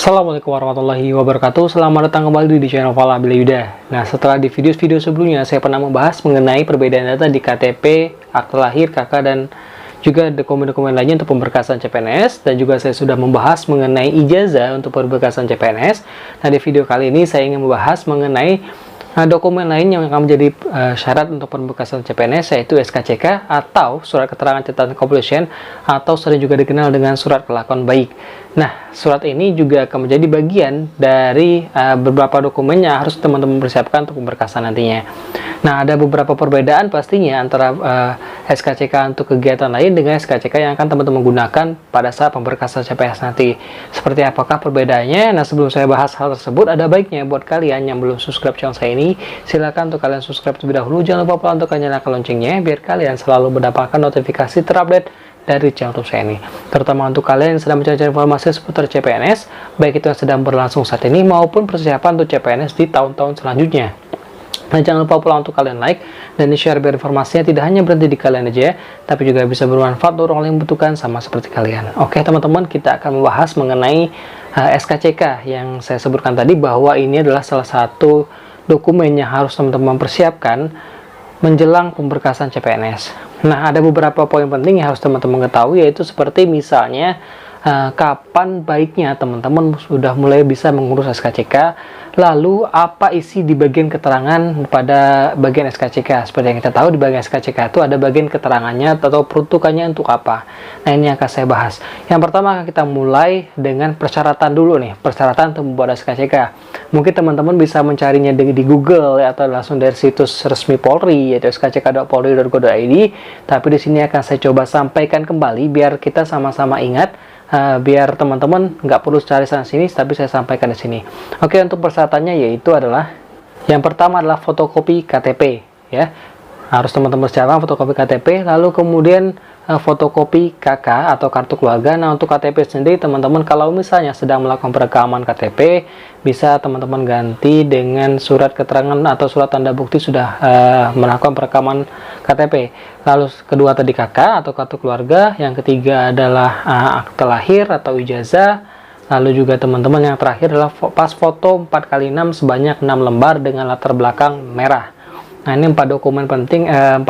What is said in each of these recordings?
Assalamualaikum warahmatullahi wabarakatuh. Selamat datang kembali di channel Fala Bila Yuda. Nah, setelah di video-video sebelumnya saya pernah membahas mengenai perbedaan data di KTP, akte lahir, KK, dan juga dokumen-dokumen lainnya untuk pemberkasan CPNS, dan juga saya sudah membahas mengenai ijazah untuk pemberkasan CPNS. Nah, di video kali ini saya ingin membahas mengenai dokumen lain yang akan menjadi syarat untuk pemberkasan CPNS, yaitu SKCK atau surat keterangan catatan completion, atau sering juga dikenal dengan surat kelakuan baik. Nah, surat ini juga akan menjadi bagian dari beberapa dokumen yang harus teman-teman persiapkan untuk pemberkasan nantinya. Nah, ada beberapa perbedaan pastinya antara SKCK untuk kegiatan lain dengan SKCK yang akan teman-teman gunakan pada saat pemberkasan CPNS nanti. Seperti apakah perbedaannya? Nah, sebelum saya bahas hal tersebut, ada baiknya buat kalian yang belum subscribe channel saya ini, silakan untuk kalian subscribe terlebih dahulu. Jangan lupa untuk nyalakan loncengnya biar kalian selalu mendapatkan notifikasi terupdate dari channel YouTube saya ini. Terutama untuk kalian yang sedang mencari informasi seputar CPNS, baik itu yang sedang berlangsung saat ini maupun persiapan untuk CPNS di tahun-tahun selanjutnya. Nah, jangan lupa pula untuk kalian like dan di-share biar informasinya tidak hanya berhenti di kalian aja, tapi juga bisa bermanfaat untuk orang yang membutuhkan sama seperti kalian. Oke teman-teman, kita akan membahas mengenai SKCK yang saya sebutkan tadi, bahwa ini adalah salah satu dokumen yang harus teman-teman persiapkan menjelang pemberkasan CPNS. Nah, ada beberapa poin penting yang harus teman-teman ketahui, yaitu seperti misalnya kapan baiknya teman-teman sudah mulai bisa mengurus SKCK, lalu apa isi di bagian keterangan pada bagian SKCK. Seperti yang kita tahu, di bagian SKCK itu ada bagian keterangannya atau peruntukannya untuk apa. Nah, ini yang akan saya bahas. Yang pertama, kita mulai dengan persyaratan dulu nih, persyaratan untuk membuat SKCK. Mungkin teman-teman bisa mencarinya di Google ya, atau langsung dari situs resmi Polri, yaitu skck.polri.go.id. Tapi di sini akan saya coba sampaikan kembali biar kita sama-sama ingat, biar teman-teman nggak perlu cari sana sini, tapi saya sampaikan di sini. Oke, untuk persyaratannya yaitu adalah yang pertama adalah fotokopi KTP ya. Harus teman-teman siapkan fotokopi KTP, lalu kemudian fotokopi KK atau kartu keluarga. Nah, untuk KTP sendiri teman-teman kalau misalnya sedang melakukan perekaman KTP, bisa teman-teman ganti dengan surat keterangan atau surat tanda bukti sudah melakukan perekaman KTP. Lalu kedua tadi KK atau kartu keluarga, yang ketiga adalah akte lahir atau ijazah. Lalu juga teman-teman yang terakhir adalah pas foto 4x6 sebanyak 6 lembar dengan latar belakang merah. Nah, ini 4 dokumen penting, 4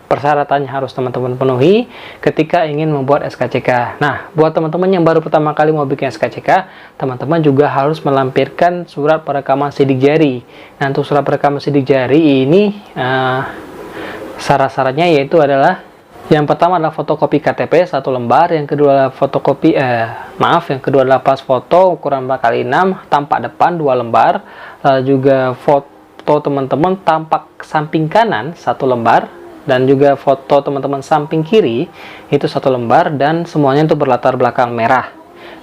persyaratannya harus teman-teman penuhi ketika ingin membuat SKCK. Nah, buat teman-teman yang baru pertama kali mau bikin SKCK, teman-teman juga harus melampirkan surat perekaman sidik jari. Nah, untuk surat perekaman sidik jari ini syarat-syaratnya yaitu adalah yang pertama adalah fotokopi KTP 1 lembar, yang kedua adalah fotokopi yang kedua adalah pas foto ukuran 4x6 tampak depan 2 lembar, lalu juga foto teman-teman tampak samping kanan 1 lembar, dan juga foto teman-teman samping kiri itu 1 lembar, dan semuanya itu berlatar belakang merah.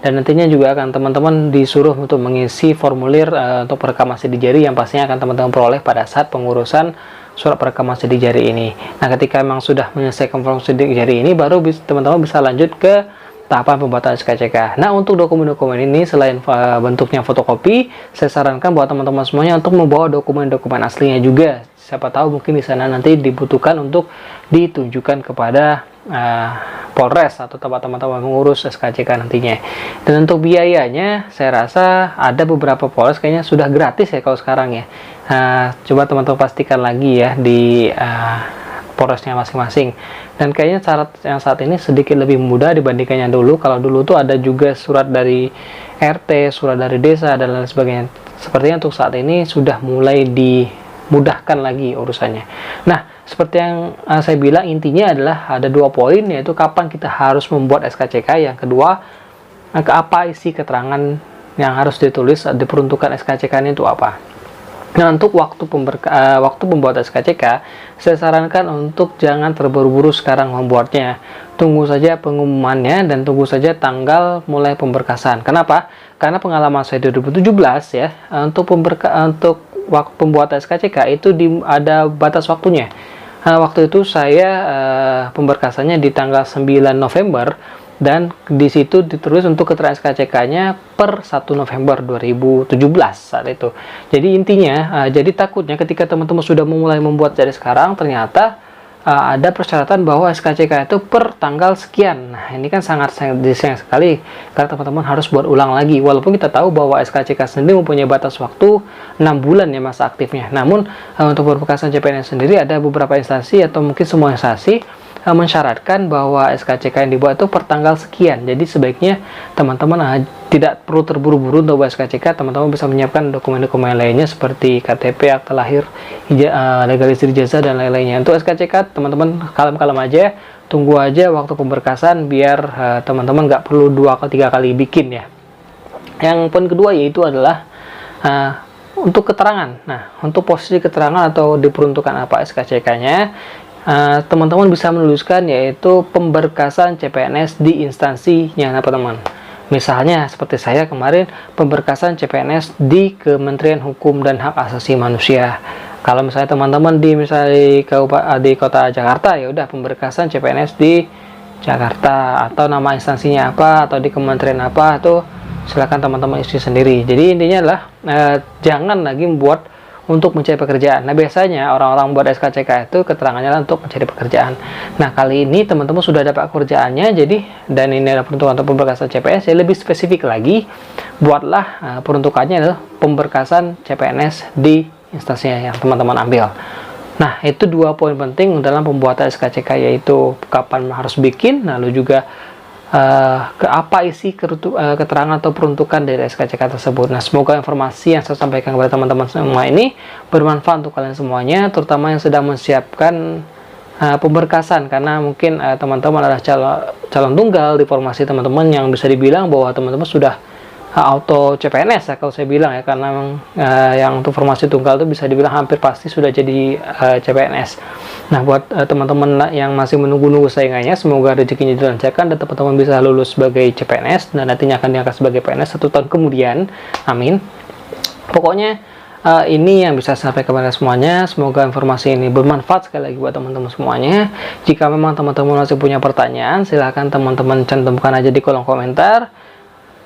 Dan nantinya juga akan teman-teman disuruh untuk mengisi formulir untuk perekaman sidik jari yang pastinya akan teman-teman peroleh pada saat pengurusan surat perekaman sidik jari ini. Nah, ketika memang sudah menyelesaikan formulir sidik jari ini, baru teman-teman bisa lanjut ke tahapan pembuatan SKCK. Nah, untuk dokumen-dokumen ini selain bentuknya fotokopi, saya sarankan buat teman-teman semuanya untuk membawa dokumen-dokumen aslinya juga. Siapa tahu mungkin di sana nanti dibutuhkan untuk ditunjukkan kepada Polres atau tempat teman-teman mengurus SKCK nantinya. Dan untuk biayanya, saya rasa ada beberapa Polres kayaknya sudah gratis ya kalau sekarang ya. Coba teman-teman pastikan lagi ya di Polresnya masing-masing. Dan kayaknya syarat yang saat ini sedikit lebih mudah dibandingkan yang dulu. Kalau dulu tuh ada juga surat dari RT, surat dari desa, dan lain sebagainya. Sepertinya untuk saat ini sudah mulai dimudahkan lagi urusannya. Nah, seperti yang saya bilang, intinya adalah ada 2 poin, yaitu kapan kita harus membuat SKCK, yang kedua apa isi keterangan yang harus ditulis diperuntukkan SKCK ini itu apa. Nah, untuk waktu pembuat SKCK, saya sarankan untuk jangan terburu-buru sekarang membuatnya. Tunggu saja pengumumannya dan tunggu saja tanggal mulai pemberkasan. Kenapa? Karena pengalaman saya 2017 ya, untuk waktu pembuatan SKCK itu ada batas waktunya. Waktu itu saya pemberkasannya di tanggal 9 November. Dan di situ ditulis untuk keterangan SKCK-nya per 1 November 2017 saat itu. Jadi intinya, jadi takutnya ketika teman-teman sudah memulai membuat dari sekarang, ternyata ada persyaratan bahwa SKCK itu per tanggal sekian. Nah, ini kan sangat disayang sekali karena teman-teman harus buat ulang lagi. Walaupun kita tahu bahwa SKCK sendiri mempunyai batas waktu 6 bulan ya masa aktifnya. Namun untuk pemberkasan CPNS sendiri ada beberapa instansi atau mungkin semua instansi mensyaratkan bahwa SKCK yang dibuat itu per tanggal sekian. Jadi sebaiknya teman-teman tidak perlu terburu-buru untuk buat SKCK. Teman-teman bisa menyiapkan dokumen-dokumen lainnya seperti KTP, akte lahir, legalisir ijazah dan lain-lainnya. Untuk SKCK teman-teman kalem-kalem aja, tunggu aja waktu pemberkasan biar teman-teman nggak perlu 2-3 kali bikin ya. Yang poin kedua yaitu adalah untuk keterangan. Nah, untuk posisi keterangan atau diperuntukkan apa SKCK-nya, teman-teman bisa menuliskan yaitu pemberkasan CPNS di instansinya teman-teman. Misalnya seperti saya kemarin pemberkasan CPNS di Kementerian Hukum dan Hak Asasi Manusia. Kalau misalnya teman-teman di kota Jakarta, ya udah pemberkasan CPNS di Jakarta, atau nama instansinya apa atau di kementerian apa, itu silakan teman-teman isi sendiri. Jadi intinya adalah jangan lagi membuat untuk mencari pekerjaan. Nah, biasanya orang-orang buat SKCK itu keterangannya untuk mencari pekerjaan. Nah, kali ini teman-teman sudah dapat pekerjaannya, jadi dan ini adalah peruntukan untuk pemberkasan CPNS, ya lebih spesifik lagi, buatlah peruntukannya adalah pemberkasan CPNS di instansinya yang teman-teman ambil. Nah, itu 2 poin penting dalam pembuatan SKCK, yaitu kapan harus bikin, lalu juga apa isi keterangan atau peruntukan dari SKCK tersebut. Nah, semoga informasi yang saya sampaikan kepada teman-teman semua ini bermanfaat untuk kalian semuanya, terutama yang sedang menyiapkan pemberkasan, karena mungkin teman-teman adalah calon tunggal di formasi teman-teman yang bisa dibilang bahwa teman-teman sudah auto CPNS ya kalau saya bilang ya, karena yang untuk formasi tunggal itu bisa dibilang hampir pasti sudah jadi CPNS. Nah, buat teman-teman yang masih menunggu-nunggu saingannya, semoga rezekinya dilancarkan dan teman-teman bisa lulus sebagai CPNS dan nantinya akan diangkat sebagai PNS 1 tahun kemudian. Amin. Pokoknya ini yang bisa saya sampaikan kepada semuanya. Semoga informasi ini bermanfaat sekali lagi buat teman-teman semuanya. Jika memang teman-teman masih punya pertanyaan, silahkan teman-teman cantumkan aja di kolom komentar.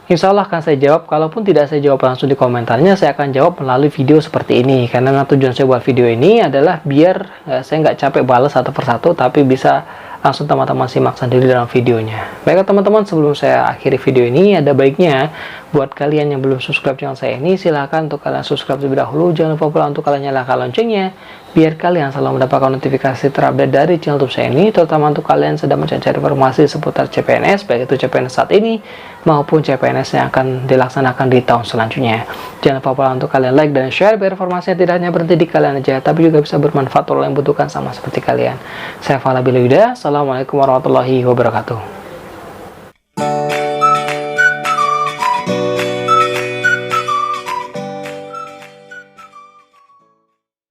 Insya Allah akan saya jawab. Kalaupun tidak saya jawab langsung di komentarnya, saya akan jawab melalui video seperti ini. Karena tujuan saya buat video ini adalah biar saya nggak capek balas satu persatu, tapi bisa langsung teman-teman simak sendiri dalam videonya. Baiklah teman-teman, sebelum saya akhiri video ini, ada baiknya buat kalian yang belum subscribe channel saya ini, silahkan untuk kalian subscribe terlebih dahulu. Jangan lupa pula untuk kalian nyalakan loncengnya, biar kalian selalu mendapatkan notifikasi terupdate dari channel YouTube saya ini, terutama untuk kalian sedang mencari informasi seputar CPNS, baik itu CPNS saat ini maupun CPNS yang akan dilaksanakan di tahun selanjutnya. Jangan lupa pula untuk kalian like dan share, biar informasinya tidak hanya berhenti di kalian aja, tapi juga bisa bermanfaat untuk yang membutuhkan sama seperti kalian. Saya Fala Bilawida, Assalamualaikum warahmatullahi wabarakatuh.